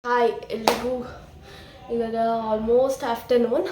Hi ಎಲ್ರಿಗೂ. ಇವಾಗ almost afternoon.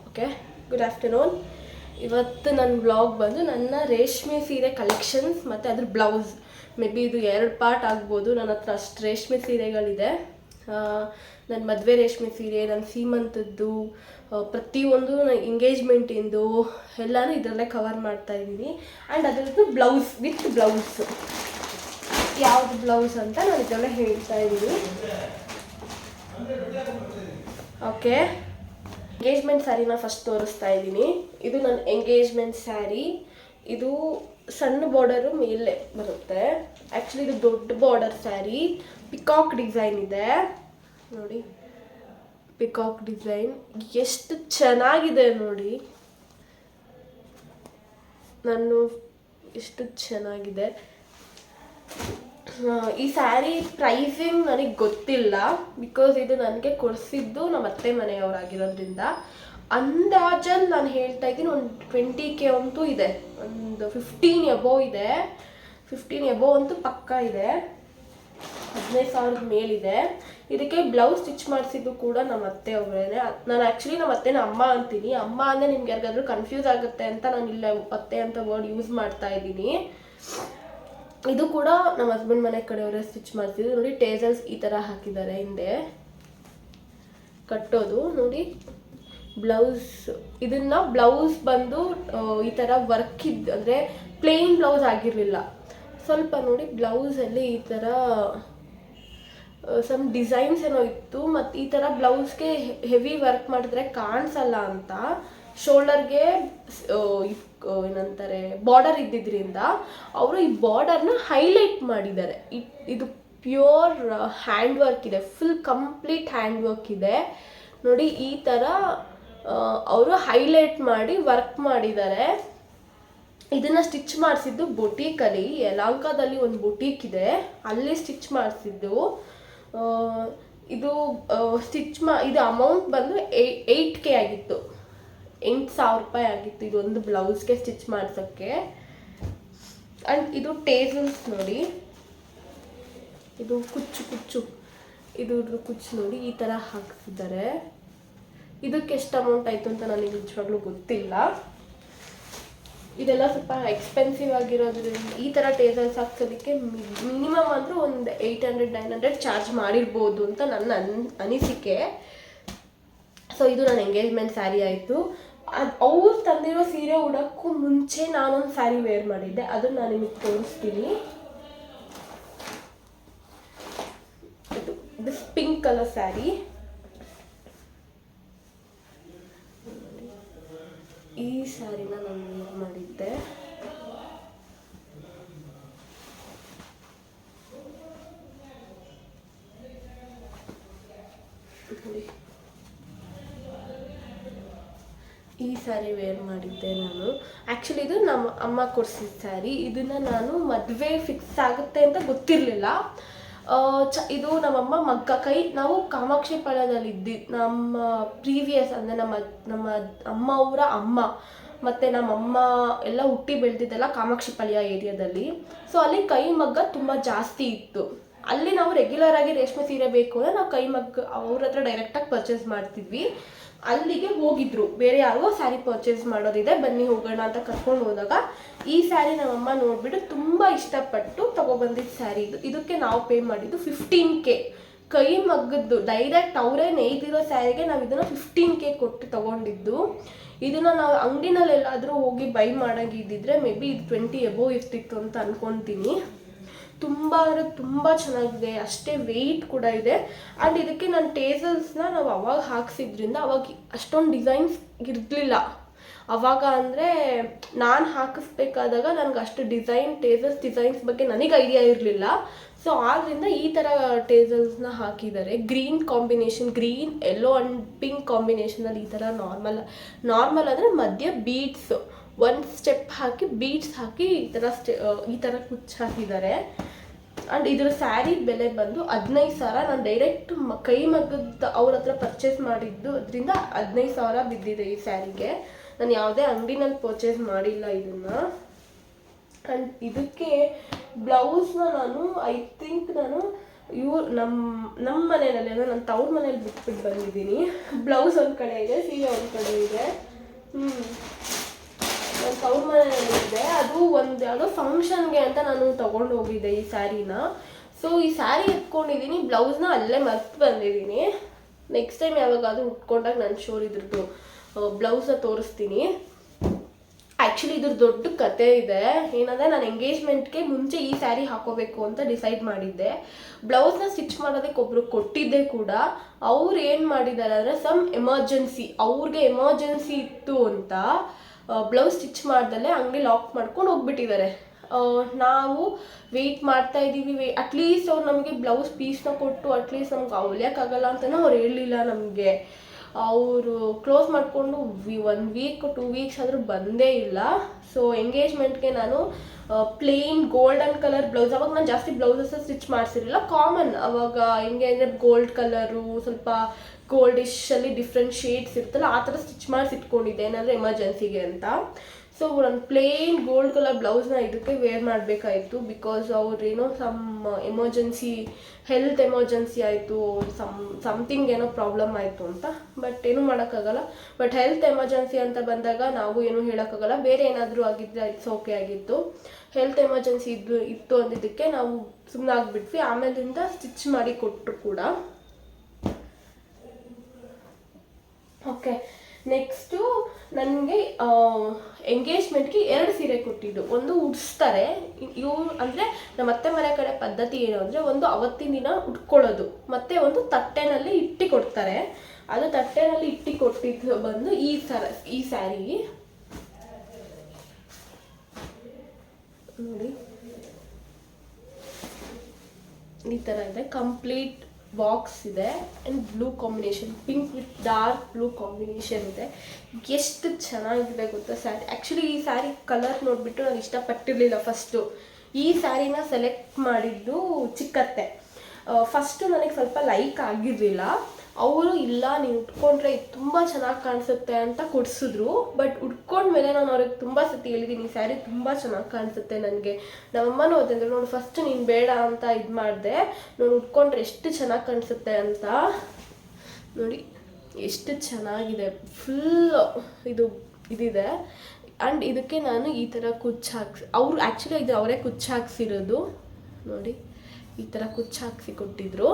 Okay, good afternoon. ಇವತ್ತು ನನ್ನ ಬ್ಲಾಗ್ ಬಂದು ನನ್ನ ರೇಷ್ಮೆ ಸೀರೆ ಕಲೆಕ್ಷನ್ಸ್ ಮತ್ತು ಅದ್ರ ಬ್ಲೌಸ್. ಮೇ ಬಿ ಇದು 2 ಪಾರ್ಟ್ ಆಗ್ಬೋದು. ನನ್ನ ಹತ್ರ ಅಷ್ಟು ರೇಷ್ಮೆ ಸೀರೆಗಳಿದೆ. ನನ್ನ ಮದುವೆ ರೇಷ್ಮೆ ಸೀರೆ, ನನ್ನ ಸೀಮಂತದ್ದು, ಪ್ರತಿಯೊಂದು ಎಂಗೇಜ್ಮೆಂಟಿಂದು ಎಲ್ಲನೂ ಇದರಲ್ಲೇ ಕವರ್ ಮಾಡ್ತಾ ಇದ್ದೀನಿ. ಆ್ಯಂಡ್ ಅದರದ್ದು ಬ್ಲೌಸ್ ವಿತ್ ಬ್ಲೌಸ್, ಯಾವುದು ಬ್ಲೌಸ್ ಅಂತ ನಾನು ಇದರಲ್ಲೇ ಹೇಳ್ತಾ ಇದ್ದೀನಿ. ಓಕೆ, ಎಂಗೇಜ್ಮೆಂಟ್ ಸ್ಯಾರಿನ ಫಸ್ಟ್ ತೋರಿಸ್ತಾ ಇದ್ದೀನಿ. ಇದು ನನ್ನ ಎಂಗೇಜ್ಮೆಂಟ್ ಸ್ಯಾರಿ. ಇದು ಸಣ್ಣ ಬಾರ್ಡರು ಮೇಲೆ ಬರುತ್ತೆ. ಆ್ಯಕ್ಚುಲಿ ಇದು ದೊಡ್ಡ ಬಾರ್ಡರ್ ಸ್ಯಾರಿ. ಪಿಕಾಕ್ ಡಿಸೈನ್ ಇದೆ ನೋಡಿ. ಪಿಕಾಕ್ ಡಿಸೈನ್ ಎಷ್ಟು ಚೆನ್ನಾಗಿದೆ ನೋಡಿ. ಎಷ್ಟು ಚೆನ್ನಾಗಿದೆ. ಈ ಸ್ಯಾರಿ ಪ್ರೈಸಿಂಗ್ ನನಗೆ ಗೊತ್ತಿಲ್ಲ, ಬಿಕಾಸ್ ಇದು ನನಗೆ ಕೊಡಿಸಿದ್ದು ನಮ್ಮ ಅತ್ತೆ ಮನೆಯವರಾಗಿರೋದ್ರಿಂದ. ಅಂದಾಜಲ್ಲಿ ನಾನು ಹೇಳ್ತಾ ಇದ್ದೀನಿ, ಒಂದು 20K ಅಂತೂ ಇದೆ, ಒಂದು 15 ಎಬೋವ್ ಇದೆ. 15 ಎಬೋವ್ ಅಂತೂ ಪಕ್ಕ ಇದೆ. 15,000 ಮೇಲಿದೆ. ಇದಕ್ಕೆ ಬ್ಲೌಸ್ ಸ್ಟಿಚ್ ಮಾಡಿಸಿದ್ದು ಕೂಡ ನಮ್ಮ ಅತ್ತೆ ಅವರೇನೆ. ನಾನು ಆ್ಯಕ್ಚುಲಿ ನಮ್ಮ ಅತ್ತೆನ ಅಮ್ಮ ಅಂತೀನಿ. ಅಮ್ಮ ಅಂದರೆ ನಿಮ್ಗೆ ಯಾರಿಗಾದ್ರೂ ಕನ್ಫ್ಯೂಸ್ ಆಗುತ್ತೆ ಅಂತ ನಾನು ಇಲ್ಲ ಅತ್ತೆ ಅಂತ ವರ್ಡ್ ಯೂಸ್ ಮಾಡ್ತಾ ಇದ್ದೀನಿ. ಇದು ಕೂಡ ನಮ್ಮ ಹಸ್ಬೆಂಡ್ ಮನೆ ಕಡೆಯವರೇ ಸ್ಟಿಚ್ ಮಾಡ್ತಿದ್ರು ನೋಡಿ. ಟೇಸಲ್ಸ್ ಈ ಥರ ಹಾಕಿದ್ದಾರೆ ಹಿಂದೆ ಕಟ್ಟೋದು ನೋಡಿ. ಬ್ಲೌಸ್, ಇದನ್ನ ಬ್ಲೌಸ್ ಬಂದು ಈ ಥರ ವರ್ಕ್ ಇದ್ದು, ಅಂದರೆ ಪ್ಲೇನ್ ಬ್ಲೌಸ್ ಆಗಿರಲಿಲ್ಲ. ಸ್ವಲ್ಪ ನೋಡಿ ಬ್ಲೌಸಲ್ಲಿ ಈ ಥರ ಸಮ್ ಡಿಸೈನ್ಸ್ ಏನೋ ಇತ್ತು. ಮತ್ತು ಈ ಥರ ಬ್ಲೌಸ್ಗೆ ಹೆವಿ ವರ್ಕ್ ಮಾಡಿದ್ರೆ ಕಾಣಿಸಲ್ಲ ಅಂತ ಶೋಲ್ಡರ್ಗೆ ಏನಂತಾರೆ ಬಾರ್ಡರ್ ಇದ್ದಿದ್ದರಿಂದ ಅವರು ಈ ಬಾರ್ಡರ್ನ ಹೈಲೈಟ್ ಮಾಡಿದ್ದಾರೆ. ಇದು ಪ್ಯೂರ್ ಹ್ಯಾಂಡ್ ವರ್ಕ್ ಇದೆ, ಫುಲ್ ಕಂಪ್ಲೀಟ್ ಹ್ಯಾಂಡ್ ವರ್ಕ್ ಇದೆ ನೋಡಿ. ಈ ಥರ ಅವರು ಹೈಲೈಟ್ ಮಾಡಿ ವರ್ಕ್ ಮಾಡಿದ್ದಾರೆ. ಇದನ್ನು ಸ್ಟಿಚ್ ಮಾಡಿಸಿದ್ದು ಬೊಟೀಕಲ್ಲಿ, ಯಲಹಂಕದಲ್ಲಿ ಒಂದು ಬೊಟೀಕ್ ಇದೆ, ಅಲ್ಲಿ ಸ್ಟಿಚ್ ಮಾಡಿಸಿದ್ದು. ಇದು ಇದು ಅಮೌಂಟ್ ಬಂದು 8K ಆಗಿತ್ತು. 8,000 ರೂಪಾಯಿ ಆಗಿತ್ತು ಇದೊಂದು ಬ್ಲೌಸ್ಗೆ ಸ್ಟಿಚ್ ಮಾಡ್ಸೋಕ್ಕೆ. ಆ್ಯಂಡ್ ಇದು ಟೇಸಲ್ಸ್ ನೋಡಿ. ಇದು ಕುಚ್ಚು ಇದ್ರ ಕುಚ್ಚು ನೋಡಿ ಈ ಥರ ಹಾಕ್ತಿದ್ದಾರೆ. ಇದಕ್ಕೆ ಎಷ್ಟು ಅಮೌಂಟ್ ಆಯಿತು ಅಂತ ನನಗೆ ನಿಜವಾಗ್ಲೂ ಗೊತ್ತಿಲ್ಲ. ಇದೆಲ್ಲ ಸ್ವಲ್ಪ ಎಕ್ಸ್ಪೆನ್ಸಿವ್ ಆಗಿರೋದ್ರಿಂದ ಈ ಥರ ಟೇಸಲ್ಸ್ ಹಾಕ್ಸೋದಕ್ಕೆ ಮಿನಿಮಮ್ ಅಂದರೆ ಒಂದು 800-900 ಚಾರ್ಜ್ ಮಾಡಿರ್ಬೋದು ಅಂತ ನನ್ನ ಅನಿಸಿಕೆ. ಸೊ ಇದು ನನ್ನ ಎಂಗೇಜ್ಮೆಂಟ್ ಸ್ಯಾರಿ ಆಯಿತು. ಅವ್ರು ತಂದಿರೋ ಸೀರೆ ಉಡೋಕ್ಕೂ ಮುಂಚೆ ನಾನೊಂದು ಸ್ಯಾರಿ ವೇರ್ ಮಾಡಿದ್ದೆ, ಅದನ್ನು ನಾನು ನಿಮಗೆ ತೋರಿಸ್ತೀನಿ. ಇದು ಪಿಂಕ್ ಕಲರ್ ಸ್ಯಾರಿ. ಈ ಸ್ಯಾರಿನ ನಾನು ವೇರ್ ಮಾಡಿದ್ದೆ. ಈ ಸ್ಯಾರಿ ವೇರ್ ಮಾಡಿದ್ದೆ ನಾನು. ಆ್ಯಕ್ಚುಲಿ ಇದು ನಮ್ಮ ಅಮ್ಮ ಕೊಡಿಸಿದ ಸ್ಯಾರಿ. ಇದನ್ನು ನಾನು ಮದುವೆ ಫಿಕ್ಸ್ ಆಗುತ್ತೆ ಅಂತ ಗೊತ್ತಿರಲಿಲ್ಲ. ಇದು ನಮ್ಮಮ್ಮ ನಾವು ಕಾಮಾಕ್ಷಿ ಪಾಳ್ಯದಲ್ಲಿ ನಮ್ಮ ಪ್ರೀವಿಯಸ್ ಅಂದರೆ ನಮ್ಮ ಅಮ್ಮ ಅವರ ಅಮ್ಮ ಮತ್ತು ನಮ್ಮಮ್ಮ ಎಲ್ಲ ಹುಟ್ಟಿ ಬೆಳೆದಿದ್ದೆಲ್ಲ ಕಾಮಾಕ್ಷಿ ಪಾಳ್ಯ ಏರಿಯಾದಲ್ಲಿ. ಸೊ ಅಲ್ಲಿ ಕೈ ಮಗ್ಗ ತುಂಬ ಜಾಸ್ತಿ ಇತ್ತು. ಅಲ್ಲಿ ನಾವು ರೆಗ್ಯುಲರಾಗಿ ರೇಷ್ಮೆ ಸೀರೆ ಬೇಕು ಅಂದರೆ ನಾವು ಕೈ ಮಗ್ಗ ಅವ್ರ ಹತ್ರ ಡೈರೆಕ್ಟಾಗಿ ಪರ್ಚೇಸ್ ಮಾಡ್ತಿದ್ವಿ. ಅಲ್ಲಿಗೆ ಹೋಗಿದ್ರು, ಬೇರೆ ಯಾರಿಗೋ ಸ್ಯಾರಿ ಪರ್ಚೇಸ್ ಮಾಡೋದಿದೆ ಬನ್ನಿ ಹೋಗೋಣ ಅಂತ ಕರ್ಕೊಂಡು ಹೋದಾಗ ಈ ಸ್ಯಾರಿ ನಮ್ಮಮ್ಮ ನೋಡಿಬಿಟ್ಟು ತುಂಬ ಇಷ್ಟಪಟ್ಟು ತೊಗೊಬಂದಿದ್ದು ಸ್ಯಾರಿ ಇದು. ಇದಕ್ಕೆ ನಾವು ಪೇ ಮಾಡಿದ್ದು 15K. ಕೈ ಮಗ್ಗದ್ದು ಡೈರೆಕ್ಟ್ ಅವರೇ ನೇಯ್ದಿರೋ ಸ್ಯಾರಿಗೆ ನಾವು ಇದನ್ನು 15K ಕೊಟ್ಟು ತೊಗೊಂಡಿದ್ದು. ಇದನ್ನು ನಾವು ಅಂಗಡಿನಲ್ಲೆಲ್ಲಾದರೂ ಹೋಗಿ ಬೈ ಮಾಡೋಂಗಿದ್ದಿದ್ರೆ ಮೇ ಬಿ ಇದು 20 ಎಬೋವ್ ಇರ್ತಿತ್ತು ಅಂತ ಅಂದ್ಕೊತೀನಿ. ತುಂಬ ಅಂದರೆ ತುಂಬ ಚೆನ್ನಾಗಿದೆ, ಅಷ್ಟೇ ವೆಯ್ಟ್ ಕೂಡ ಇದೆ. ಆ್ಯಂಡ್ ಇದಕ್ಕೆ ನಾನು ಟೇಸಲ್ಸ್ನ ನಾವು ಅವಾಗ ಹಾಕ್ಸಿದ್ರಿಂದ ಅವಾಗ ಅಷ್ಟೊಂದು ಡಿಸೈನ್ಸ್ ಇರಲಿಲ್ಲ. ಅವಾಗ ಅಂದರೆ ನಾನು ಹಾಕಿಸ್ಬೇಕಾದಾಗ ನನಗೆ ಅಷ್ಟು ಟೇಸಲ್ಸ್ ಬಗ್ಗೆ ನನಗೆ ಐಡಿಯಾ ಇರಲಿಲ್ಲ. ಸೊ ಆದ್ದರಿಂದ ಈ ಥರ ಟೇಸಲ್ಸ್ನ ಹಾಕಿದ್ದಾರೆ. Green combination, green yellow and pink ಕಾಂಬಿನೇಷನಲ್ಲಿ ಈ ಥರ ನಾರ್ಮಲ್ ಅಂದರೆ ಮಧ್ಯ ಬೀಡ್ಸ್, ಒಂದು ಸ್ಟೆಪ್ ಹಾಕಿ ಬೀಡ್ಸ್ ಹಾಕಿ ಈ ಥರ ಕುಚ್ಚು ಹಾಕಿದ್ದಾರೆ. ಆ್ಯಂಡ್ ಇದ್ರ ಸ್ಯಾರಿ ಬೆಲೆ ಬಂದು 15,000. ನಾನು ಡೈರೆಕ್ಟ್ ಕೈ ಮಗ್ಗದ ಅವ್ರ ಹತ್ರ ಪರ್ಚೇಸ್ ಮಾಡಿದ್ದು, ಅದರಿಂದ 15,000 ಬಿದ್ದಿದೆ ಈ ಸ್ಯಾರಿಗೆ. ನಾನು ಯಾವುದೇ ಅಂಗಡಿನಲ್ಲಿ ಪರ್ಚೇಸ್ ಮಾಡಿಲ್ಲ ಇದನ್ನು. ಆ್ಯಂಡ್ ಇದಕ್ಕೆ ಬ್ಲೌಸ್ನ ನಾನು ಐ ಥಿಂಕ್ ನಮ್ಮ ಮನೆಯಲ್ಲಿ ಅಂದರೆ ನನ್ನ ತವ್ರ ಮನೇಲಿ ಬಿಟ್ಬಿಟ್ಟು ಬಂದಿದ್ದೀನಿ. ಬ್ಲೌಸ್ ಒಂದು ಕಡೆ ಇದೆ, ಸೀರೆ ಒಂದು ಕಡೆ ಇದೆ. ನನ್ನ ತವ್ರ ಮನೆಯಲ್ಲಿ ಇದೆ. ಅದು ಒಂದು ಯಾವುದೋ ಫಂಕ್ಷನ್ಗೆ ಅಂತ ನಾನು ತೊಗೊಂಡು ಹೋಗಿದ್ದೆ ಈ ಸ್ಯಾರಿನ. ಸೊ ಈ ಸ್ಯಾರಿ ಎತ್ಕೊಂಡಿದ್ದೀನಿ, ಬ್ಲೌಸ್ನ ಅಲ್ಲೇ ಮರ್ತು ಬಂದಿದ್ದೀನಿ. ನೆಕ್ಸ್ಟ್ ಟೈಮ್ ಯಾವಾಗಾದರೂ ಉಟ್ಕೊಂಡಾಗ ನಾನು ಶೋರ್ ಇದ್ರದ್ದು ಬ್ಲೌಸ್ನ ತೋರಿಸ್ತೀನಿ. ಆ್ಯಕ್ಚುಲಿ ಇದ್ರ ದೊಡ್ಡ ಕತೆ ಇದೆ. ಏನಂದರೆ ನಾನು ಎಂಗೇಜ್ಮೆಂಟ್ಗೆ ಮುಂಚೆ ಈ ಸ್ಯಾರಿ ಹಾಕೋಬೇಕು ಅಂತ ಡಿಸೈಡ್ ಮಾಡಿದ್ದೆ. ಬ್ಲೌಸ್ನ ಸ್ಟಿಚ್ ಮಾಡೋದಕ್ಕೆ ಒಬ್ರು ಕೊಟ್ಟಿದ್ದೆ ಕೂಡ. ಅವ್ರು ಏನು ಮಾಡಿದ್ದಾರೆ ಅಂದರೆ ಅವ್ರಿಗೆ ಎಮರ್ಜೆನ್ಸಿ ಇತ್ತು ಅಂತ ಬ್ಲೌಸ್ ಸ್ಟಿಚ್ ಮಾಡ್ದಲ್ಲೇ ಅಂಗಡಿ ಲಾಕ್ ಮಾಡ್ಕೊಂಡು ಹೋಗ್ಬಿಟ್ಟಿದ್ದಾರೆ. ನಾವು ವೆಯ್ಟ್ ಮಾಡ್ತಾ ಇದ್ದೀವಿ. ಅಟ್ಲೀಸ್ಟ್ ಅವ್ರು ನಮಗೆ ಬ್ಲೌಸ್ ಪೀಸ್ನ ಕೊಟ್ಟು ಅಟ್ಲೀಸ್ಟ್ ನಮ್ಗೆ ಹೊಲಿಯೋಕ್ಕಾಗಲ್ಲ ಅಂತಲೂ ಅವ್ರು ಹೇಳಲಿಲ್ಲ ನಮಗೆ. ಅವರು ಕ್ಲೋಸ್ ಮಾಡಿಕೊಂಡು 1 ವೀಕ್ 2 ವೀಕ್ಸ್ ಆದರೂ ಬಂದೇ ಇಲ್ಲ. ಸೊ ಎಂಗೇಜ್ಮೆಂಟ್ಗೆ ನಾನು ಪ್ಲೇನ್ ಗೋಲ್ಡನ್ ಕಲರ್ ಬ್ಲೌಸ್, ಅವಾಗ ನಾನು ಜಾಸ್ತಿ ಬ್ಲೌಸಸ್ ಸ್ಟಿಚ್ ಮಾಡಿಸಿರಲಿಲ್ಲ, ಕಾಮನ್ ಅವಾಗ ಹೆಂಗೆ ಅಂದರೆ ಗೋಲ್ಡ್ ಕಲರು ಸ್ವಲ್ಪ ಗೋಲ್ಡಿಶಲ್ಲಿ ಡಿಫ್ರೆಂಟ್ ಶೇಡ್ಸ್ ಇರುತ್ತಲ್ಲ ಆ ಥರ ಸ್ಟಿಚ್ ಮಾಡಿಸಿ ಇಟ್ಕೊಂಡಿದ್ದೆ ಏನಾದರೂ ಎಮರ್ಜೆನ್ಸಿಗೆ ಅಂತ. ಸೊ ನಾನು ಪ್ಲೇನ್ ಗೋಲ್ಡ್ ಕಲರ್ ಬ್ಲೌಸ್ನ ಇದಕ್ಕೆ ವೇರ್ ಮಾಡಬೇಕಾಯಿತು. ಬಿಕಾಸ್ ಅವ್ರೇನೋ ಎಮರ್ಜೆನ್ಸಿ ಹೆಲ್ತ್ ಎಮರ್ಜೆನ್ಸಿ ಆಯಿತು, ಸಮಥಿಂಗ್ ಏನೋ ಪ್ರಾಬ್ಲಮ್ ಆಯಿತು ಅಂತ. ಬಟ್ ಏನೂ ಮಾಡೋಕ್ಕಾಗಲ್ಲ. ಬಟ್ ಹೆಲ್ತ್ ಎಮರ್ಜೆನ್ಸಿ ಅಂತ ಬಂದಾಗ ನಾವು ಏನೂ ಹೇಳೋಕ್ಕಾಗಲ್ಲ. ಬೇರೆ ಏನಾದರೂ ಆಗಿದ್ದರೆ ಇಟ್ಸ್ ಓಕೆ ಆಗಿತ್ತು. ಹೆಲ್ತ್ ಎಮರ್ಜೆನ್ಸಿ ಇತ್ತು ಅಂದಿದ್ದಕ್ಕೆ ನಾವು ಸುಮ್ಮನೆ ಆಗಿಬಿಟ್ವಿ. ಆಮೇಲಿಂದ ಸ್ಟಿಚ್ ಮಾಡಿ ಕೊಟ್ಟರು ಕೂಡ. ಓಕೆ, ನೆಕ್ಸ್ಟು ನನಗೆ ಎಂಗೇಜ್ಮೆಂಟ್ಗೆ 2 ಸೀರೆ ಕೊಟ್ಟಿದ್ದು. ಒಂದು ಉಡಿಸ್ತಾರೆ ಅಂದರೆ ನಮ್ಮ ಅತ್ತೆ ಮನೆ ಕಡೆ ಪದ್ಧತಿ ಏನು ಅಂದರೆ ಒಂದು ಅವತ್ತಿನ ದಿನ ಉಟ್ಕೊಳ್ಳೋದು, ಮತ್ತು ಒಂದು ತಟ್ಟೆನಲ್ಲಿ ಇಟ್ಟು ಕೊಡ್ತಾರೆ. ಅದು ತಟ್ಟೆನಲ್ಲಿ ಇಟ್ಟು ಕೊಟ್ಟಿದ್ದು ಬಂದು ಈ ಸ್ಯಾರಿ ನೋಡಿ, ಈ ಥರ ಇದೆ. ಕಂಪ್ಲೀಟ್ ಬಾಕ್ಸ್ ಇದೆ and blue combination, pink with dark blue combination ಇದೆ. ಎಷ್ಟು ಚೆನ್ನಾಗಿದೆ ಗೊತ್ತಾ ಸ್ಯಾರಿ. ಆ್ಯಕ್ಚುಲಿ ಈ ಸ್ಯಾರಿ ಕಲರ್ ನೋಡಿಬಿಟ್ಟು ನಾನು ಇಷ್ಟಪಟ್ಟಿರಲಿಲ್ಲ ಫಸ್ಟು. ಈ ಸ್ಯಾರಿನ ಸೆಲೆಕ್ಟ್ ಮಾಡಿದ್ದು ಚಿಕ್ಕತ್ತೆ. ಫಸ್ಟು ನನಗೆ ಸ್ವಲ್ಪ ಲೈಕ್ ಆಗಿರಲಿಲ್ಲ. ಅವರು ಇಲ್ಲ ನೀನು ಉಟ್ಕೊಂಡ್ರೆ ಇದು ತುಂಬ ಚೆನ್ನಾಗಿ ಕಾಣಿಸುತ್ತೆ ಅಂತ ಕೊಡಿಸಿದ್ರು. ಬಟ್ ಉಟ್ಕೊಂಡ್ಮೇಲೆ ನಾನು ಅವ್ರಿಗೆ ತುಂಬ ಸತಿ ಹೇಳಿದ್ದೀನಿ ಈ ಸ್ಯಾರಿ ತುಂಬ ಚೆನ್ನಾಗಿ ಕಾಣಿಸುತ್ತೆ ನನಗೆ. ನಮ್ಮಮ್ಮನೂ ಓದಂದ್ರೆ ನೋಡು ಫಸ್ಟ್ ನೀನು ಬೇಡ ಅಂತ ಇದು ಮಾಡಿದೆ, ನಾನು ಉಟ್ಕೊಂಡ್ರೆ ಎಷ್ಟು ಚೆನ್ನಾಗಿ ಕಾಣಿಸುತ್ತೆ ಅಂತ. ನೋಡಿ ಎಷ್ಟು ಚೆನ್ನಾಗಿದೆ, ಫುಲ್ ಇದಿದೆ. ಆ್ಯಂಡ್ ಇದಕ್ಕೆ ನಾನು ಈ ಥರ ಕುಚ್ಚು ಆ್ಯಕ್ಚುಲಿ ಇದು ಅವರೇ ಕುಚ್ಚು ಹಾಕ್ಸಿರೋದು. ನೋಡಿ ಈ ಥರ ಕುಚ್ಚು ಹಾಕ್ಸಿ ಕೊಟ್ಟಿದ್ರು.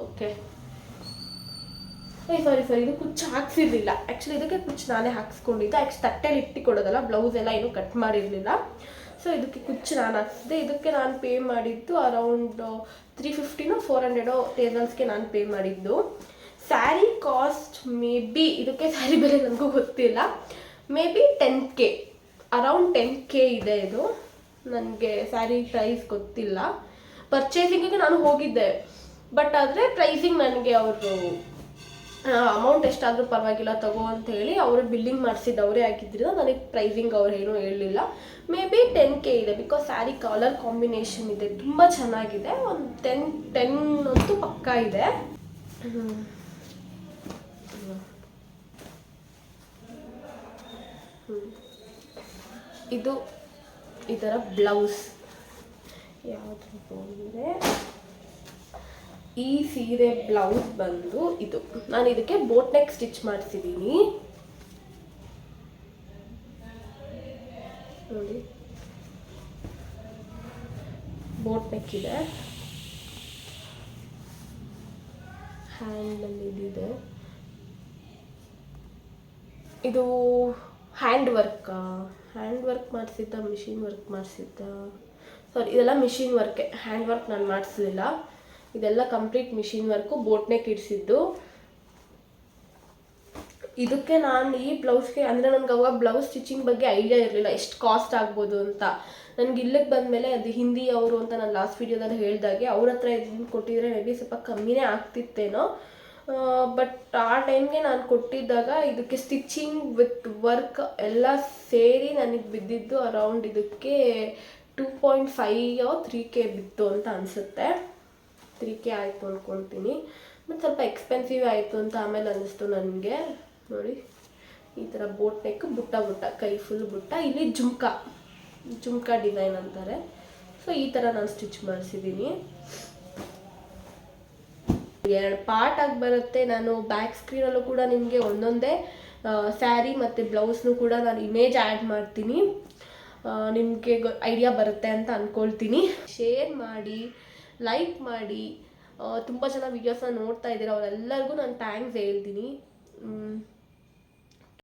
ಓಕೆ, ಸಾರಿ ಇದು ಕುಚ್ಚು ಹಾಕ್ಸಿರ್ಲಿಲ್ಲ. ಆ್ಯಕ್ಚುಲಿ ಇದಕ್ಕೆ ಕುಚ್ಚು ನಾನೇ ಹಾಕ್ಸ್ಕೊಂಡಿದ್ದೆ. ತಟ್ಟೆಲಿ ಇಟ್ಟು ಕೊಡೋದಲ್ಲ, ಬ್ಲೌಸ್ ಎಲ್ಲ ಏನೂ ಕಟ್ ಮಾಡಿರಲಿಲ್ಲ. ಸೊ ಇದಕ್ಕೆ ಕುಚ್ಚು ನಾನು ಹಾಕ್ಸಿದ್ದೆ. ಇದಕ್ಕೆ ನಾನು ಪೇ ಮಾಡಿದ್ದು ಅರೌಂಡ್ 350 400 ಟೇಬಲ್ಸ್ಗೆ ನಾನು ಪೇ ಮಾಡಿದ್ದು. ಸ್ಯಾರಿ ಕಾಸ್ಟ್ ಮೇ ಬಿ, ಇದಕ್ಕೆ ಸ್ಯಾರಿ ಬೆಲೆ ನನಗೂ ಗೊತ್ತಿಲ್ಲ, may be 10K, around 10K ಇದೆ ಇದು. ನನಗೆ ಸ್ಯಾರಿ ಪ್ರೈಸ್ ಗೊತ್ತಿಲ್ಲ. ಪರ್ಚೇಸಿಂಗಿಗೆ ನಾನು ಹೋಗಿದ್ದೆ, ಬಟ್ ಆದರೆ ಪ್ರೈಸಿಂಗ್ ನನಗೆ ಅವರು ಅಮೌಂಟ್ ಎಷ್ಟಾದರೂ ಪರವಾಗಿಲ್ಲ ತಗೋ ಅಂತ ಹೇಳಿ ಅವರು ಬಿಲ್ಲಿಂಗ್ ಮಾಡಿಸಿದ್ದು ಅವರೇ ಆಗಿದ್ದರಿಂದ ನನಗೆ ಪ್ರೈಸಿಂಗ್ ಅವ್ರು ಏನೂ ಹೇಳಲಿಲ್ಲ. ಮೇ ಬಿ 10K ಇದೆ. ಬಿಕಾಸ್ ಸ್ಯಾರಿ ಕಲರ್ ಕಾಂಬಿನೇಷನ್ ಇದೆ, ತುಂಬ ಚೆನ್ನಾಗಿದೆ. ಒಂದು 10 ಅಂತೂ ಪಕ್ಕಾ ಇದೆ. ಇದು ಈ ಥರ ಬ್ಲೌಸ್ ಯಾವುದು ಅಂದರೆ ಈ ಸೀರೆ ಬ್ಲೌಸ್ ಬಂದು ಇದು. ನಾನು ಇದಕ್ಕೆ ಬೋಟ್ ನೆಕ್ ಸ್ಟಿಚ್ ಮಾಡಿಸಿದ್ದೀನಿ ನೋಡಿ. ಬೋಟ್ ನೆಕ್ ಇದೆ, ಹ್ಯಾಂಡಲ್ಲಿ ಇದಿದೆ. ಇದು ಹ್ಯಾಂಡ್ ವರ್ಕ್ ಮಾಡಿಸಿದ್ದ, ಮಿಷಿನ್ ವರ್ಕ್ ಮಾಡಿಸಿದ್ದ, ಸಾರಿ ಇದೆಲ್ಲ ಮಿಷಿನ್ ವರ್ಕೆ, ಹ್ಯಾಂಡ್ ವರ್ಕ್ ನಾನು ಮಾಡಿಸಲಿಲ್ಲ. ಇದೆಲ್ಲ complete machine work, boat neck ಇಡಿಸಿದ್ದು. ಇದಕ್ಕೆ ನಾನು ಈ ಬ್ಲೌಸ್ಗೆ ಅಂದರೆ ನನಗೆ ಅವಾಗ ಬ್ಲೌಸ್ ಸ್ಟಿಚಿಂಗ್ ಬಗ್ಗೆ ಐಡಿಯಾ ಇರಲಿಲ್ಲ, ಎಷ್ಟು ಕಾಸ್ಟ್ ಆಗ್ಬೋದು ಅಂತ. ನನಗೆ ಇಲ್ಲಿಗೆ ಬಂದಮೇಲೆ ಅದು ಹಿಂದಿ ಅವರು ಅಂತ ನಾನು ಲಾಸ್ಟ್ ವೀಡಿಯೋದಲ್ಲಿ ಹೇಳಿದಾಗೆ ಅವ್ರ ಹತ್ರ ಇದನ್ನು ಕೊಟ್ಟಿದ್ರೆ ಮೇ ಬಿ ಸ್ವಲ್ಪ ಕಮ್ಮಿನೇ ಆಗ್ತಿತ್ತೇನೋ. ಬಟ್ ಆ ಟೈಮ್ಗೆ ನಾನು ಕೊಟ್ಟಿದ್ದಾಗ ಇದಕ್ಕೆ ಸ್ಟಿಚಿಂಗ್ ವಿತ್ ವರ್ಕ್ ಎಲ್ಲ ಸೇರಿ ನನಗೆ ಬಿದ್ದಿದ್ದು ಅರೌಂಡ್ ಇದಕ್ಕೆ 2.5 or 3K ಬಿತ್ತು ಅಂತ ಅನಿಸುತ್ತೆ. 3K ಆಯಿತು ಅಂದ್ಕೊಳ್ತೀನಿ. ಮತ್ತು ಸ್ವಲ್ಪ ಎಕ್ಸ್ಪೆನ್ಸಿವ್ ಆಯಿತು ಅಂತ ಆಮೇಲೆ ಅನ್ನಿಸ್ತು ನನಗೆ. ನೋಡಿ ಈ ಥರ ಬೋಟ್ ನೆಕ್, ಬುಟ್ಟ ಕೈ ಫುಲ್ ಬುಟ್ಟ, ಇಲ್ಲಿ ಜುಮ್ಕಾ ಡಿಸೈನ್ ಅಂತಾರೆ. ಸೊ ಈ ಥರ ನಾನು ಸ್ಟಿಚ್ ಮಾಡಿಸಿದ್ದೀನಿ. 2 ಪಾರ್ಟ್ ಆಗಿ ಬರುತ್ತೆ. ನಾನು ಬ್ಯಾಕ್ ಸ್ಕ್ರೀನಲ್ಲೂ ಕೂಡ ನಿಮಗೆ ಒಂದೊಂದೇ ಸ್ಯಾರಿ ಮತ್ತು ಬ್ಲೌಸ್ನು ಕೂಡ ನಾನು ಇಮೇಜ್ ಆ್ಯಡ್ ಮಾಡ್ತೀನಿ. ನಿಮಗೆ ಐಡಿಯಾ ಬರುತ್ತೆ ಅಂತ ಅಂದ್ಕೊಳ್ತೀನಿ. ಶೇರ್ ಮಾಡಿ, ಲೈಕ್ ಮಾಡಿ. ತುಂಬ ಜನ ವೀಡಿಯೋಸ್ನ ನೋಡ್ತಾ ಇದ್ದೀರಾ, ಅವರೆಲ್ಲರಿಗೂ ನಾನು ಥ್ಯಾಂಕ್ಸ್ ಹೇಳ್ತೀನಿ.